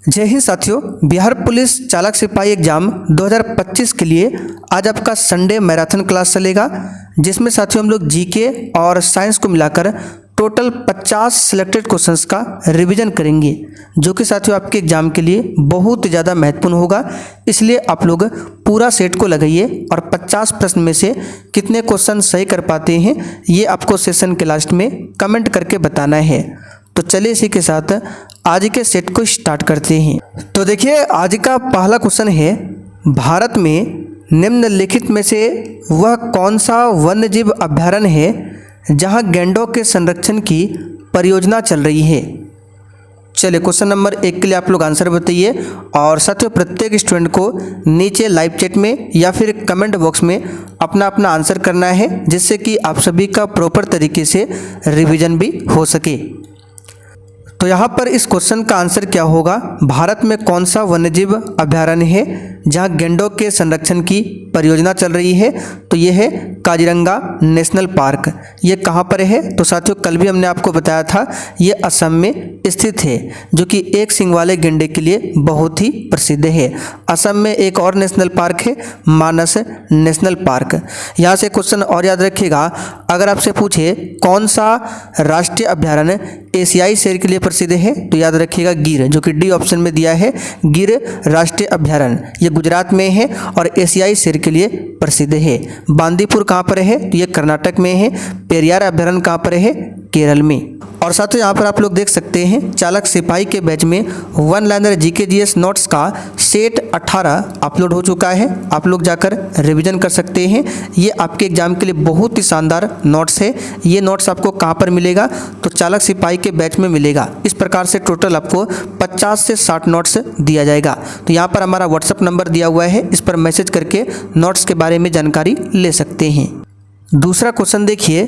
जय हिंद साथियों। बिहार पुलिस चालक सिपाही एग्जाम 2025 के लिए आज आपका संडे मैराथन क्लास चलेगा, जिसमें साथियों हम लोग जीके और साइंस को मिलाकर टोटल 50 सिलेक्टेड क्वेश्चंस का रिवीजन करेंगे, जो कि साथियों आपके एग्जाम के लिए बहुत ज़्यादा महत्वपूर्ण होगा। इसलिए आप लोग पूरा सेट को लगाइए और 50 प्रश्न में से कितने क्वेश्चन सही कर पाते हैं ये आपको सेशन के लास्ट में कमेंट करके बताना है। तो चलिए इसी के साथ आज के सेट को स्टार्ट करते हैं। तो देखिए, आज का पहला क्वेश्चन है, भारत में निम्नलिखित में से वह कौन सा वन्यजीव अभयारण्य है जहां गैंडों के संरक्षण की परियोजना चल रही है। चलिए क्वेश्चन नंबर 1 के लिए आप लोग आंसर बताइए और साथियों प्रत्येक स्टूडेंट को नीचे लाइव चैट में या फिर कमेंट बॉक्स में अपना अपना आंसर करना है, जिससे कि आप सभी का प्रॉपर तरीके से रिवीजन भी हो सके। तो यहाँ पर इस क्वेश्चन का आंसर क्या होगा, भारत में कौन सा वन्यजीव अभयारण्य है जहाँ गैंडों के संरक्षण की परियोजना चल रही है। तो ये है काजीरंगा नेशनल पार्क। ये कहाँ पर है, तो साथियों कल भी हमने आपको बताया था, ये असम में स्थित है, जो कि एक सींग वाले गैंडे के लिए बहुत ही प्रसिद्ध है। असम में एक और नेशनल पार्क है, मानस नेशनल पार्क। यहाँ से क्वेश्चन और याद रखिएगा, अगर आपसे पूछे कौन सा राष्ट्रीय अभयारण्य एशियाई शेर के लिए प्रसिद्ध है, तो याद रखिएगा गिर, जो कि डी ऑप्शन में दिया है, गिर राष्ट्रीय अभयारण्य। ये गुजरात में है और एशियाई शेर के लिए प्रसिद्ध है। बांदीपुर कहाँ पर है, तो ये कर्नाटक में है। पेरियार अभयारण्य कहाँ पर है, केरल में। और साथ ही यहाँ पर आप लोग देख सकते हैं, चालक सिपाही के बैच में one liner GK GS notes का सेट 18 अपलोड हो चुका है। आप लोग जाकर रिवीजन कर सकते हैं। ये आपके एग्जाम के लिए बहुत ही शानदार नोट्स है। ये नोट्स आपको कहाँ पर मिलेगा, तो चालक सिपाही के बैच में मिलेगा। इस प्रकार से टोटल आपको 50 से 60 नोट्स दिया जाएगा। तो यहाँ पर हमारा व्हाट्सअप नंबर दिया हुआ है, इस पर मैसेज करके नोट्स के बारे में जानकारी ले सकते हैं। दूसरा क्वेश्चन देखिए,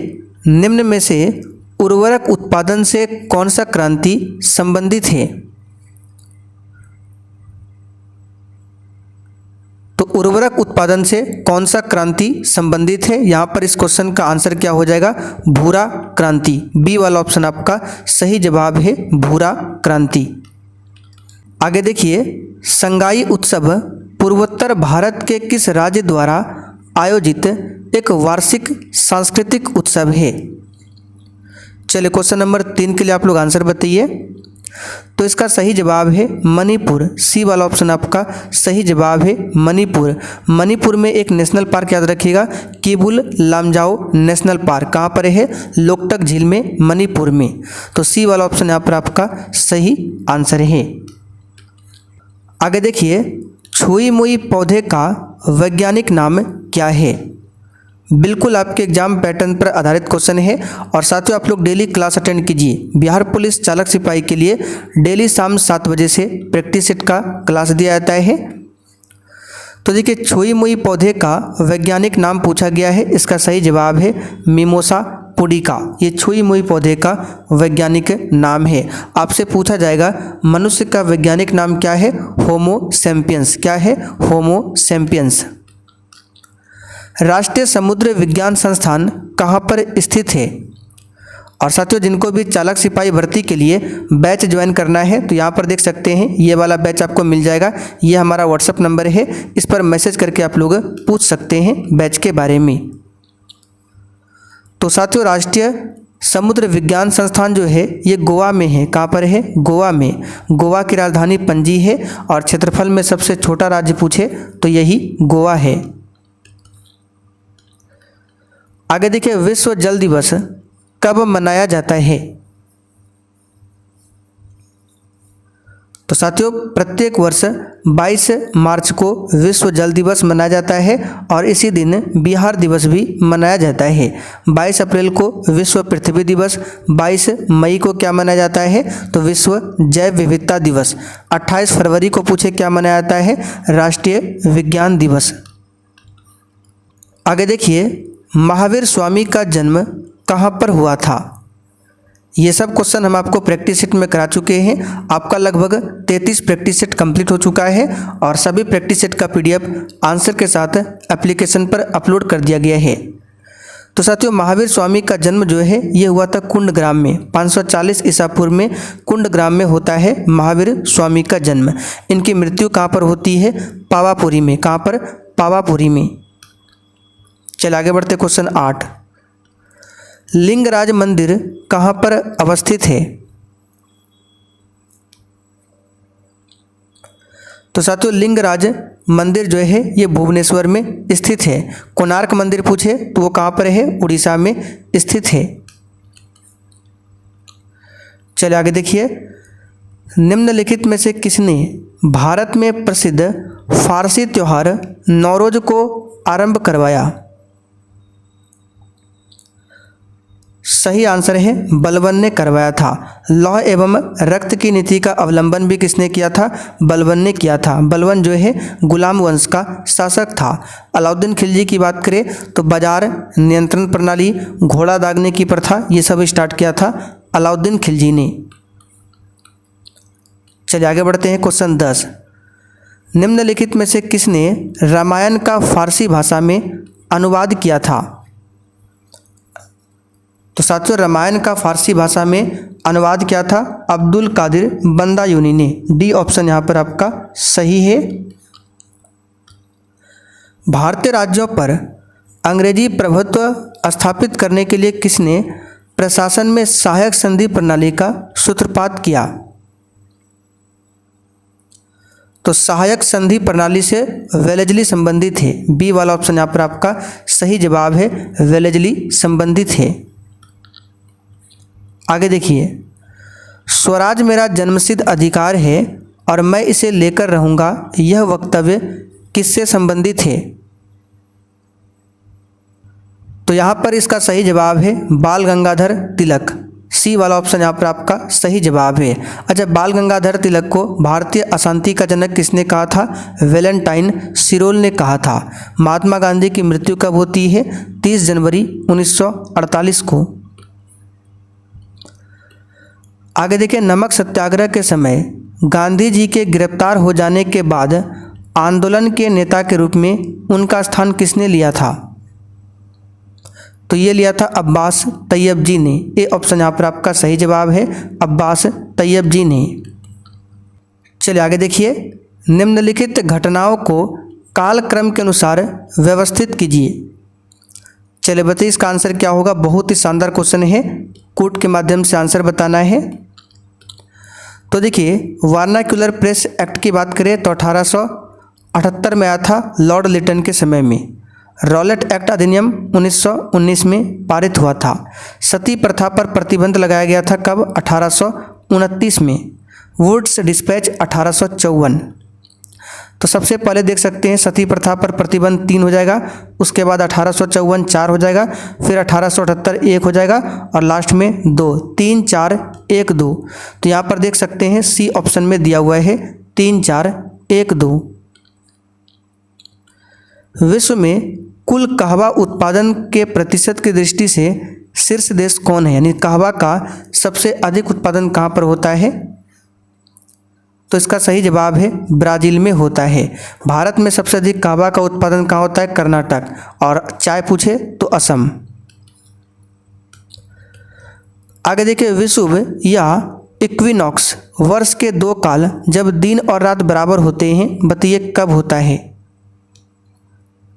निम्न में से उर्वरक उत्पादन से कौन सा क्रांति संबंधित है। तो उर्वरक उत्पादन से कौन सा क्रांति संबंधित है, यहाँ पर इस क्वेश्चन का आंसर क्या हो जाएगा, भूरा क्रांति। बी वाला ऑप्शन आपका सही जवाब है, भूरा क्रांति। आगे देखिए, संगाई उत्सव पूर्वोत्तर भारत के किस राज्य द्वारा आयोजित एक वार्षिक सांस्कृतिक उत्सव है। चलिए क्वेश्चन नंबर 3 के लिए आप लोग आंसर बताइए। तो इसका सही जवाब है मणिपुर। सी वाला ऑप्शन आपका सही जवाब है, मणिपुर। मणिपुर में एक नेशनल पार्क याद रखिएगा, केबुल लामजाओ नेशनल पार्क। कहाँ पर है, लोकटक झील में, मणिपुर में। तो सी वाला ऑप्शन यहाँ पर आपका सही आंसर है। आगे देखिए, छुई मुई पौधे का वैज्ञानिक नाम क्या है। बिल्कुल आपके एग्जाम पैटर्न पर आधारित क्वेश्चन है और साथियों आप लोग डेली क्लास अटेंड कीजिए। बिहार पुलिस चालक सिपाही के लिए डेली शाम 7 बजे से प्रैक्टिस सेट का क्लास दिया जाता है। तो देखिए, छुई मुई पौधे का वैज्ञानिक नाम पूछा गया है, इसका सही जवाब है मिमोसा पुडिका। ये छुई मुई पौधे का वैज्ञानिक नाम है। आपसे पूछा जाएगा मनुष्य का वैज्ञानिक नाम क्या है, होमो सैपियंस। क्या है, होमो सैपियंस। राष्ट्रीय समुद्र विज्ञान संस्थान कहाँ पर स्थित है। और साथियों जिनको भी चालक सिपाही भर्ती के लिए बैच ज्वाइन करना है, तो यहाँ पर देख सकते हैं ये वाला बैच आपको मिल जाएगा। ये हमारा व्हाट्सअप नंबर है, इस पर मैसेज करके आप लोग पूछ सकते हैं बैच के बारे में। तो साथियों राष्ट्रीय समुद्र विज्ञान संस्थान जो है ये गोवा में है। कहाँ पर है, गोवा में। गोवा की राजधानी पणजी है और क्षेत्रफल में सबसे छोटा राज्य पूछे तो यही गोवा है। आगे देखिए, विश्व जल दिवस कब मनाया जाता है। तो साथियों प्रत्येक वर्ष 22 मार्च को विश्व जल दिवस मनाया जाता है और इसी दिन बिहार दिवस भी मनाया जाता है। 22 अप्रैल को विश्व पृथ्वी दिवस, 22 मई को क्या मनाया जाता है, तो विश्व जैव विविधता दिवस। 28 फरवरी को पूछे क्या मनाया जाता है, राष्ट्रीय विज्ञान दिवस। आगे देखिए, महावीर स्वामी का जन्म कहाँ पर हुआ था। ये सब क्वेश्चन हम आपको प्रैक्टिस सेट में करा चुके हैं। आपका लगभग 33 प्रैक्टिस सेट कंप्लीट हो चुका है और सभी प्रैक्टिस सेट का PDF आंसर के साथ एप्लीकेशन पर अपलोड कर दिया गया है। तो साथियों महावीर स्वामी का जन्म जो है ये हुआ था कुंडग्राम में। 540 ईसा पूर्व में कुंडग्राम में होता है महावीर स्वामी का जन्म। इनकी मृत्यु कहाँ पर होती है? पावापुरी में। कहाँ पर? पावापुरी में। चलिए आगे बढ़ते क्वेश्चन 8। लिंगराज मंदिर कहाँ पर अवस्थित है? तो साथियों लिंगराज मंदिर जो है ये भुवनेश्वर में स्थित है। कोणार्क मंदिर पूछे तो वो कहाँ पर है? उड़ीसा में स्थित है। चलिए आगे देखिए, निम्नलिखित में से किसने भारत में प्रसिद्ध फारसी त्योहार नौरोज को आरंभ करवाया? सही आंसर है बलबन ने करवाया था। लौह एवं रक्त की नीति का अवलंबन भी किसने किया था? बलबन ने किया था। बलबन जो है गुलाम वंश का शासक था। अलाउद्दीन खिलजी की बात करें तो बाजार नियंत्रण प्रणाली, घोड़ा दागने की प्रथा, ये सब स्टार्ट किया था अलाउद्दीन खिलजी ने। चलिए आगे बढ़ते हैं क्वेश्चन 10। निम्नलिखित में से किसने रामायण का फारसी भाषा में अनुवाद किया था? तो साथियों रामायण का फारसी भाषा में अनुवाद किया था अब्दुल कादिर बंदायूनी ने। डी ऑप्शन यहाँ पर आपका सही है। भारतीय राज्यों पर अंग्रेजी प्रभुत्व स्थापित करने के लिए किसने प्रशासन में सहायक संधि प्रणाली का सूत्रपात किया? तो सहायक संधि प्रणाली से वेलेजली संबंधित है। बी वाला ऑप्शन यहाँ पर आपका सही जवाब है, वेलेजली संबंधित है। आगे देखिए, स्वराज मेरा जन्मसिद्ध अधिकार है और मैं इसे लेकर रहूँगा, यह वक्तव्य किससे संबंधित है? तो यहाँ पर इसका सही जवाब है बाल गंगाधर तिलक। सी वाला ऑप्शन यहाँ पर आपका सही जवाब है। अच्छा, बाल गंगाधर तिलक को भारतीय अशांति का जनक किसने कहा था? वैलेंटाइन सिरोल ने कहा था। महात्मा गांधी की मृत्यु कब होती है? 30 जनवरी 1948 को। आगे देखिए, नमक सत्याग्रह के समय गांधी जी के गिरफ्तार हो जाने के बाद आंदोलन के नेता के रूप में उनका स्थान किसने लिया था? तो ये लिया था अब्बास तैयब जी ने। ये ऑप्शन यहाँ पर आपका सही जवाब है, अब्बास तैयब जी ने। चलिए आगे देखिए, निम्नलिखित घटनाओं को कालक्रम के अनुसार व्यवस्थित कीजिए। चलिए बताइए इसका आंसर क्या होगा। बहुत ही शानदार क्वेश्चन है, कोड के माध्यम से आंसर बताना है। तो देखिए, वर्नाक्युलर प्रेस एक्ट की बात करें तो 1878 में आया था लॉर्ड लिटन के समय में। रॉलेट एक्ट अधिनियम 1919 में पारित हुआ था। सती प्रथा पर प्रतिबंध लगाया गया था कब? 1829 में। Wood's Despatch 1854। तो सबसे पहले देख सकते हैं सती प्रथा पर प्रतिबंध 3 हो जाएगा, उसके बाद 1854 4 हो जाएगा, फिर 1878 1 हो जाएगा और लास्ट में 2। 3 4 1 2। तो यहाँ पर देख सकते हैं सी ऑप्शन में दिया हुआ है 3 4 1 2। विश्व में कुल कहवा उत्पादन के प्रतिशत की दृष्टि से शीर्ष देश कौन है? यानी कहवा का सबसे अधिक उत्पादन कहाँ पर होता है? तो इसका सही जवाब है ब्राज़ील में होता है। भारत में सबसे अधिक कहवा का उत्पादन कहाँ होता है? कर्नाटक। और चाय पूछे तो असम। आगे देखिए, विषुव या इक्विनॉक्स वर्ष के 2 काल जब दिन और रात बराबर होते हैं, बताइए कब होता है?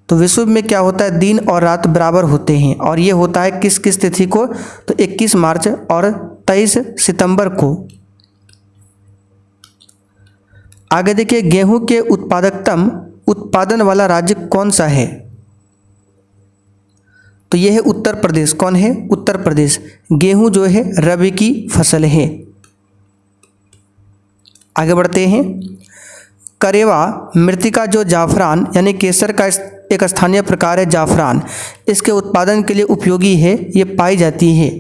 तो विषुव में क्या होता है? दिन और रात बराबर होते हैं और ये होता है किस किस तिथि को? तो 21 मार्च और 23 सितंबर को। आगे देखिए, गेहूं के उत्पादकतम उत्पादन वाला राज्य कौन सा है? तो यह है उत्तर प्रदेश। कौन है? उत्तर प्रदेश। गेहूं जो है रबी की फसल है। आगे बढ़ते हैं, करेवा मृतिका जो जाफरान यानी केसर का एक स्थानीय प्रकार है जाफरान, इसके उत्पादन के लिए उपयोगी है, ये पाई जाती है।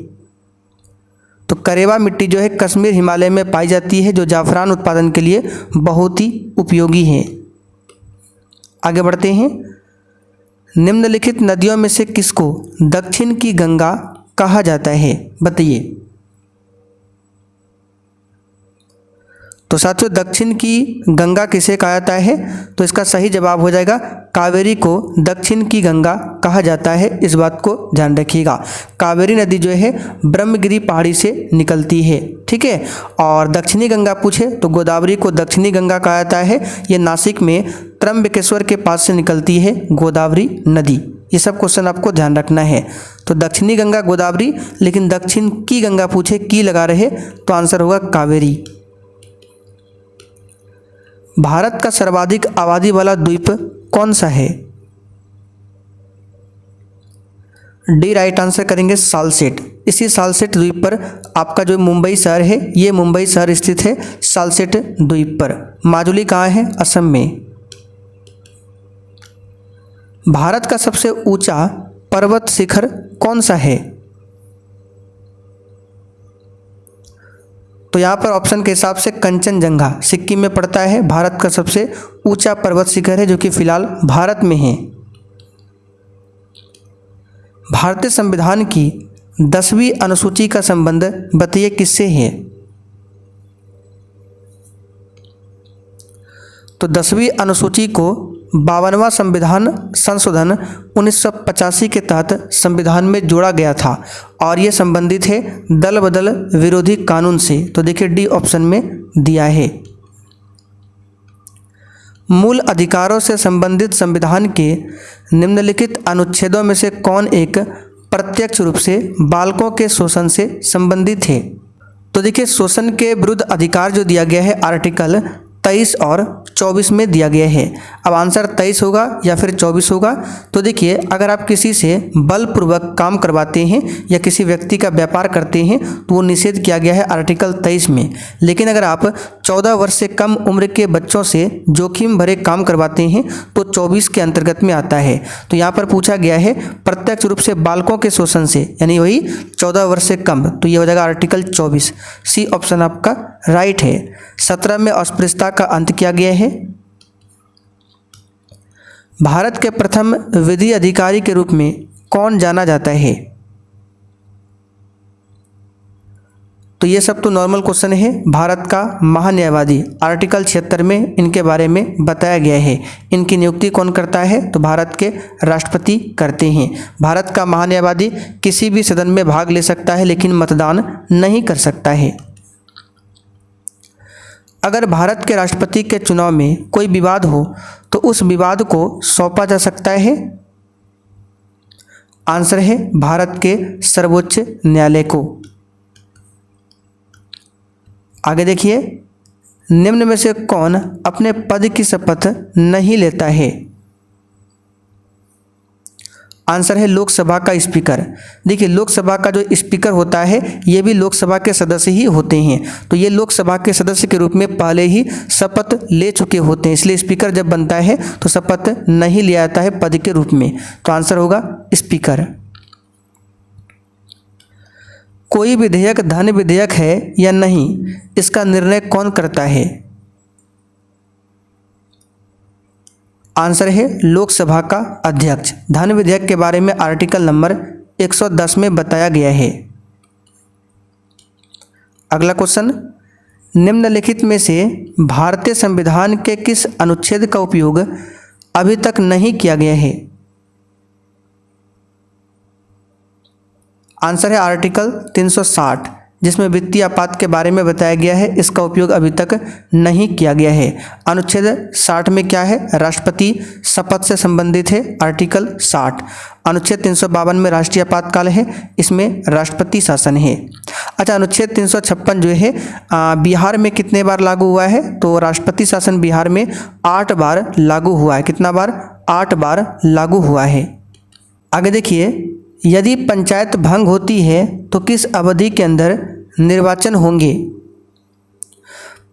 तो करेवा मिट्टी जो है कश्मीर हिमालय में पाई जाती है, जो जाफरान उत्पादन के लिए बहुत ही उपयोगी है। आगे बढ़ते हैं, निम्नलिखित नदियों में से किसको दक्षिण की गंगा कहा जाता है? बताइए। तो साथियों दक्षिण की गंगा किसे कहा जाता है, तो इसका सही जवाब हो जाएगा कावेरी को दक्षिण की गंगा कहा जाता है। इस बात को ध्यान रखिएगा। कावेरी नदी जो है ब्रह्मगिरी पहाड़ी से निकलती है, ठीक है। और दक्षिणी गंगा पूछे तो गोदावरी को दक्षिणी गंगा कहा जाता है। ये नासिक में त्र्यंबकेश्वर के पास से निकलती है गोदावरी नदी। ये सब क्वेश्चन आपको ध्यान रखना है। तो दक्षिणी गंगा गोदावरी, लेकिन दक्षिण की गंगा पूछे की लगा रहे तो आंसर होगा कावेरी। भारत का सर्वाधिक आबादी वाला द्वीप कौन सा है? डी राइट आंसर करेंगे सालसेट। इसी सालसेट द्वीप पर आपका जो मुंबई शहर है, ये मुंबई शहर स्थित है सालसेट द्वीप पर। माजुली कहाँ है? असम में। भारत का सबसे ऊंचा पर्वत शिखर कौन सा है? तो यहाँ पर ऑप्शन के हिसाब से कंचनजंगा सिक्किम में पड़ता है, भारत का सबसे ऊंचा पर्वत शिखर है, जो कि फिलहाल भारत में है। भारतीय संविधान की 10वीं अनुसूची का संबंध बताइए किससे है? तो 10वीं अनुसूची को 52वां संविधान संशोधन 1985 के तहत संविधान में जोड़ा गया था और ये संबंधित है दल बदल विरोधी कानून से। तो देखिए डी ऑप्शन में दिया है। मूल अधिकारों से संबंधित संविधान के निम्नलिखित अनुच्छेदों में से कौन एक प्रत्यक्ष रूप से बालकों के शोषण से संबंधित है? तो देखिए शोषण के विरुद्ध अधिकार जो दिया गया है आर्टिकल 23 और 24 में दिया गया है। अब आंसर 23 होगा या फिर 24 होगा। तो देखिए अगर आप किसी से बलपूर्वक काम करवाते हैं या किसी व्यक्ति का व्यापार करते हैं तो वो निषेध किया गया है आर्टिकल 23 में। लेकिन अगर आप 14 वर्ष से कम उम्र के बच्चों से जोखिम भरे काम करवाते हैं तो 24 के अंतर्गत में आता है। तो यहाँ पर पूछा गया है प्रत्यक्ष रूप से बालकों के शोषण से, यानी वही 14 वर्ष से कम, तो ये हो जाएगा आर्टिकल 24। सी ऑप्शन आपका राइट है। 17 में अस्पृश्यता का अंत किया गया है। भारत के प्रथम विधि अधिकारी के रूप में कौन जाना जाता है? तो ये सब तो नॉर्मल क्वेश्चन है। भारत का महान्यायवादी आर्टिकल 76 में इनके बारे में बताया गया है। इनकी नियुक्ति कौन करता है? तो भारत के राष्ट्रपति करते हैं। भारत का महान्यायवादी किसी भी सदन में भाग ले सकता है लेकिन मतदान नहीं कर सकता है। अगर भारत के राष्ट्रपति के चुनाव में कोई विवाद हो तो उस विवाद को सौंपा जा सकता है। आंसर है भारत के सर्वोच्च न्यायालय को। आगे देखिए, निम्न में से कौन अपने पद की शपथ नहीं लेता है? आंसर है लोकसभा का स्पीकर। देखिए लोकसभा का जो स्पीकर होता है ये भी लोकसभा के सदस्य ही होते हैं। तो ये लोकसभा के सदस्य के रूप में पहले ही शपथ ले चुके होते हैं, इसलिए स्पीकर जब बनता है तो शपथ नहीं लिया जाता है पद के रूप में। तो आंसर होगा स्पीकर। कोई विधेयक धन विधेयक है या नहीं, इसका निर्णय कौन करता है? आंसर है लोकसभा का अध्यक्ष। धन विधेयक के बारे में आर्टिकल नंबर 110 में बताया गया है। अगला क्वेश्चन, निम्नलिखित में से भारतीय संविधान के किस अनुच्छेद का उपयोग अभी तक नहीं किया गया है? आंसर है आर्टिकल 360, जिसमें वित्तीय आपात के बारे में बताया गया है। इसका उपयोग अभी तक नहीं किया गया है। अनुच्छेद 60 में क्या है? राष्ट्रपति शपथ से संबंधित है, आर्टिकल 60। अनुच्छेद 352 में राष्ट्रीय आपातकाल है, इसमें राष्ट्रपति शासन है। अच्छा, अनुच्छेद 356 जो है बिहार में कितने बार लागू हुआ है? तो राष्ट्रपति शासन बिहार में 8 बार लागू हुआ है। कितना बार? 8 बार लागू हुआ है। आगे देखिए, यदि पंचायत भंग होती है तो किस अवधि के अंदर निर्वाचन होंगे?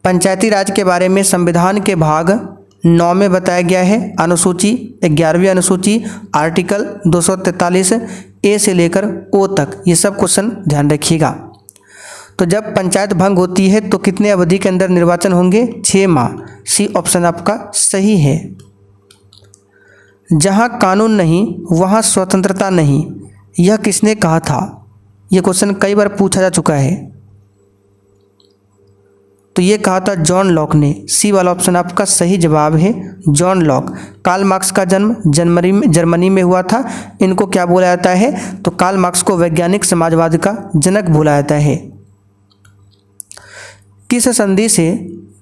पंचायती राज के बारे में संविधान के भाग 9 में बताया गया है। अनुसूची 11वीं अनुसूची आर्टिकल 243 ए से लेकर ओ तक, ये सब क्वेश्चन ध्यान रखिएगा। तो जब पंचायत भंग होती है तो कितने अवधि के अंदर निर्वाचन होंगे? 6 माह। सी ऑप्शन आपका सही है। जहाँ कानून नहीं वहाँ स्वतंत्रता नहीं, यह किसने कहा था? यह क्वेश्चन कई बार पूछा जा चुका है। तो ये कहा था जॉन लॉक ने। सी वाला ऑप्शन आपका सही जवाब है, जॉन लॉक। कार्ल मार्क्स का जन्म जर्मनी में हुआ था। इनको क्या बोला जाता है? तो कार्ल मार्क्स को वैज्ञानिक समाजवाद का जनक बोला जाता है। किस संधि से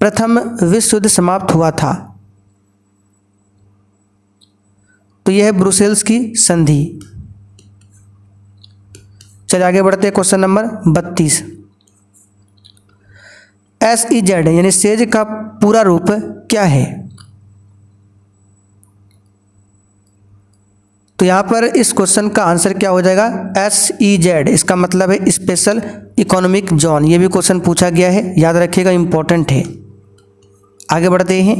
प्रथम विश्व युद्ध समाप्त हुआ था? तो यह है ब्रुसेल्स की संधि। चलिए आगे बढ़ते हैं, क्वेश्चन नंबर 32। SEZ यानी सेज का पूरा रूप क्या है? तो यहां पर इस क्वेश्चन का आंसर क्या हो जाएगा? SEZ, इसका मतलब है स्पेशल इकोनॉमिक जोन। ये भी क्वेश्चन पूछा गया है, याद रखिएगा, इंपॉर्टेंट है। आगे बढ़ते हैं।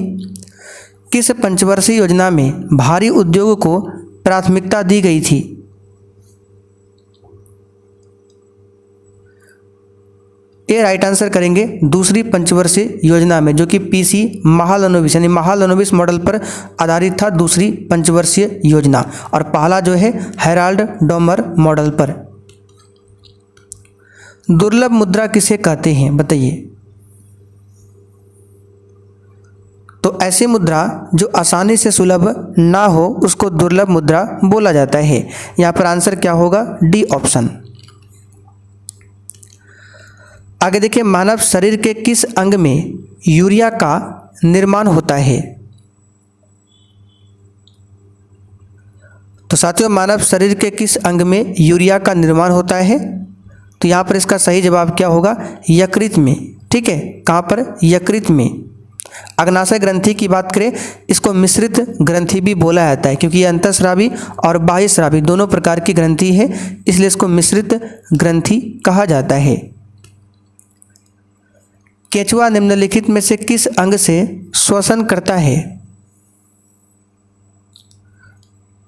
किस पंचवर्षीय योजना में भारी उद्योग को प्राथमिकता दी गई थी? ये राइट आंसर करेंगे दूसरी पंचवर्षीय योजना में, जो कि PC महालनोबिस यानी महालनोबिस मॉडल पर आधारित था, दूसरी पंचवर्षीय योजना। और पहला जो है हेराल्ड डॉमर मॉडल पर। दुर्लभ मुद्रा किसे कहते हैं बताइए? तो ऐसी मुद्रा जो आसानी से सुलभ ना हो उसको दुर्लभ मुद्रा बोला जाता है। यहाँ पर आंसर क्या होगा? D option. आगे देखिए, मानव शरीर के किस अंग में यूरिया का निर्माण होता है? तो साथियों, मानव शरीर के किस अंग में यूरिया का निर्माण होता है? तो यहाँ पर इसका सही जवाब क्या होगा? यकृत में। ठीक है, कहाँ पर? यकृत में। अग्नाशय ग्रंथि की बात करें, इसको मिश्रित ग्रंथि भी बोला जाता है, क्योंकि ये अंतःस्रावी और बाह्यस्रावी दोनों प्रकार की ग्रंथि है, इसलिए इसको मिश्रित ग्रंथि कहा जाता है। केंचुआ निम्नलिखित में से किस अंग से श्वसन करता है?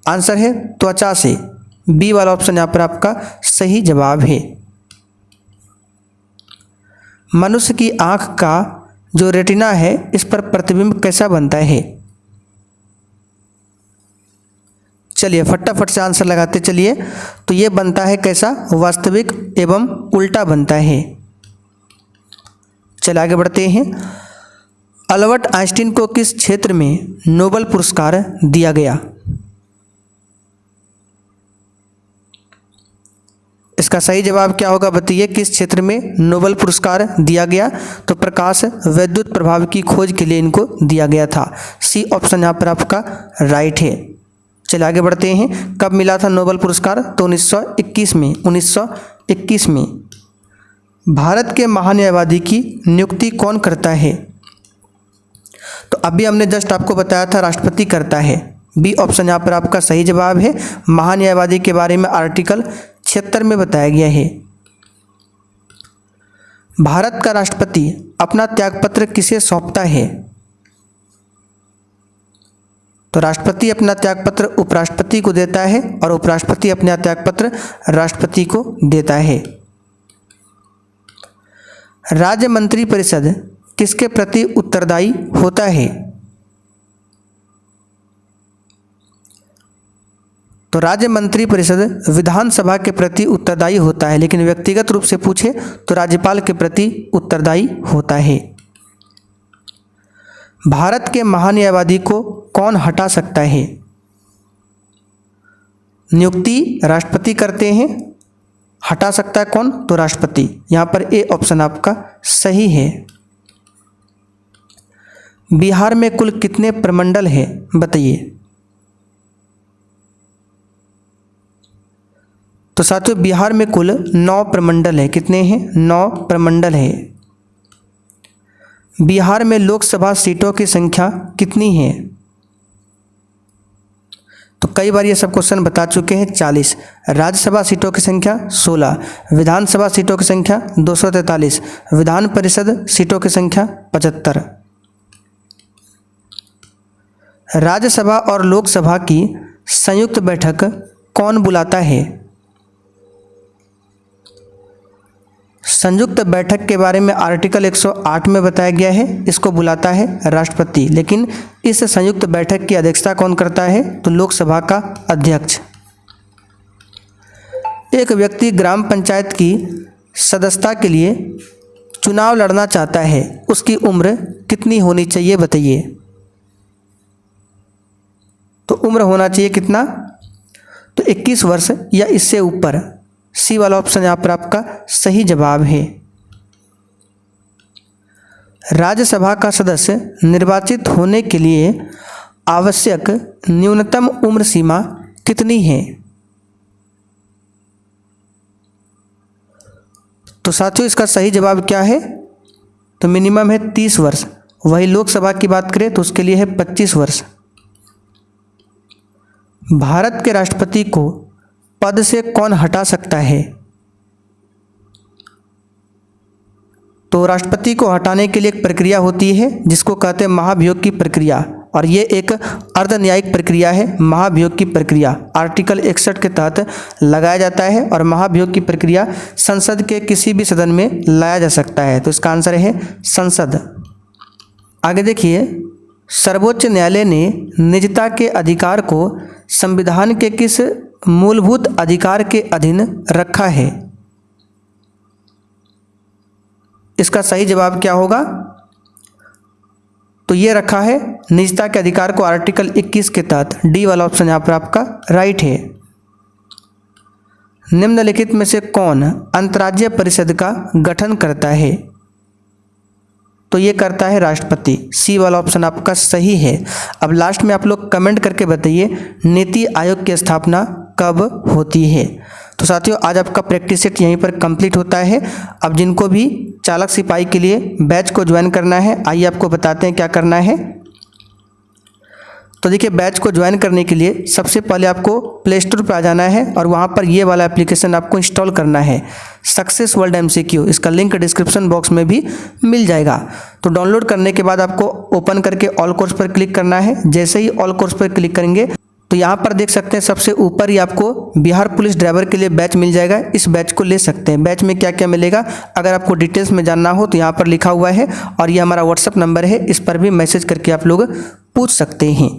आंसर है त्वचा से। बी वाला ऑप्शन यहाँ पर आपका सही जवाब है। मनुष्य की आंख का जो रेटिना है, इस पर प्रतिबिंब कैसा बनता है? चलिए फटाफट से आंसर लगाते चलिए। तो ये बनता है कैसा? वास्तविक एवं उल्टा बनता है। चलिए आगे बढ़ते हैं। अल्बर्ट आइंस्टीन को किस क्षेत्र में नोबेल पुरस्कार दिया गया? इसका सही जवाब क्या होगा बताइए? किस क्षेत्र में नोबेल पुरस्कार दिया गया? तो प्रकाश वैद्युत प्रभाव की खोज के लिए इनको दिया गया था। सी ऑप्शन यहाँ पर आपका राइट है। चलिए आगे बढ़ते हैं। कब मिला था नोबेल पुरस्कार? तो 1921 में। 1921 में। भारत के महान्यायवादी की नियुक्ति कौन करता है? तो अभी हमने जस्ट आपको बताया था राष्ट्रपति करता है। बी ऑप्शन यहाँ पर आपका सही जवाब है। महान्यायवादी के बारे में आर्टिकल 76 में बताया गया है। भारत का राष्ट्रपति अपना त्यागपत्र किसे सौंपता है? तो राष्ट्रपति अपना त्यागपत्र उपराष्ट्रपति को देता है और उपराष्ट्रपति अपना त्यागपत्र राष्ट्रपति को देता है। राज्य मंत्री परिषद किसके प्रति उत्तरदायी होता है? तो राज्य मंत्री परिषद विधानसभा के प्रति उत्तरदायी होता है, लेकिन व्यक्तिगत रूप से पूछे तो राज्यपाल के प्रति उत्तरदायी होता है। भारत के महान्यायवादी को कौन हटा सकता है? नियुक्ति राष्ट्रपति करते हैं, हटा सकता है कौन? तो राष्ट्रपति। यहाँ पर ए ऑप्शन आपका सही है। बिहार में कुल कितने प्रमंडल हैं बताइए? तो साथियों, बिहार में कुल 9 प्रमंडल है। कितने हैं? 9 प्रमंडल है। बिहार में लोकसभा सीटों की संख्या कितनी है? तो कई बार ये सब क्वेश्चन बता चुके हैं, 40। राज्यसभा सीटों की संख्या 16, विधानसभा सीटों की संख्या 243, विधान परिषद सीटों की संख्या 75। राज्यसभा और लोकसभा की संयुक्त बैठक कौन बुलाता है? संयुक्त बैठक के बारे में आर्टिकल 108 में बताया गया है, इसको बुलाता है राष्ट्रपति। लेकिन इस संयुक्त बैठक की अध्यक्षता कौन करता है? तो लोकसभा का अध्यक्ष। एक व्यक्ति ग्राम पंचायत की सदस्यता के लिए चुनाव लड़ना चाहता है उसकी उम्र कितनी होनी चाहिए बताइए। तो उम्र होना चाहिए कितना, तो 21 वर्ष या इससे ऊपर। सी वाला ऑप्शन यहाँ पर आपका सही जवाब है। राज्यसभा का सदस्य निर्वाचित होने के लिए आवश्यक न्यूनतम उम्र सीमा कितनी है। तो साथियों इसका सही जवाब क्या है, तो मिनिमम है 30 वर्ष। वही लोकसभा की बात करें तो उसके लिए है 25 वर्ष। भारत के राष्ट्रपति को पद से कौन हटा सकता है। तो राष्ट्रपति को हटाने के लिए एक प्रक्रिया होती है जिसको कहते हैं महाभियोग की प्रक्रिया, और ये एक अर्धन्यायिक प्रक्रिया है। महाभियोग की प्रक्रिया आर्टिकल 61 के तहत लगाया जाता है और महाभियोग की प्रक्रिया संसद के किसी भी सदन में लाया जा सकता है। तो इसका आंसर है संसद। आगे देखिए, सर्वोच्च न्यायालय ने निजता के अधिकार को संविधान के किस मूलभूत अधिकार के अधीन रखा है। इसका सही जवाब क्या होगा, तो ये रखा है निजता के अधिकार को आर्टिकल 21 के तहत। डी वाला ऑप्शन यहाँ पर आपका राइट है। निम्नलिखित में से कौन अंतर्राज्यीय परिषद का गठन करता है। तो ये करता है राष्ट्रपति। सी वाला ऑप्शन आपका सही है। अब लास्ट में आप लोग कमेंट करके बताइए नीति आयोग की स्थापना कब होती है। तो साथियों आज आपका प्रैक्टिस सेट यहीं पर कंप्लीट होता है। अब जिनको भी चालक सिपाही के लिए बैच को ज्वाइन करना है, आइए आपको बताते हैं क्या करना है। तो देखिए, बैच को ज्वाइन करने के लिए सबसे पहले आपको प्ले स्टोर पर आ जाना है और वहाँ पर ये वाला एप्लीकेशन आपको इंस्टॉल करना है, सक्सेस वर्ल्ड MCQ। इसका लिंक डिस्क्रिप्शन बॉक्स में भी मिल जाएगा। तो डाउनलोड करने के बाद आपको ओपन करके ऑल कोर्स पर क्लिक करना है। जैसे ही ऑल कोर्स पर क्लिक करेंगे तो यहाँ पर देख सकते हैं सबसे ऊपर ही आपको बिहार पुलिस ड्राइवर के लिए बैच मिल जाएगा। इस बैच को ले सकते हैं। बैच में क्या क्या मिलेगा अगर आपको डिटेल्स में जानना हो तो यहाँ पर लिखा हुआ है और ये हमारा व्हाट्सअप नंबर है, इस पर भी मैसेज करके आप लोग पूछ सकते हैं।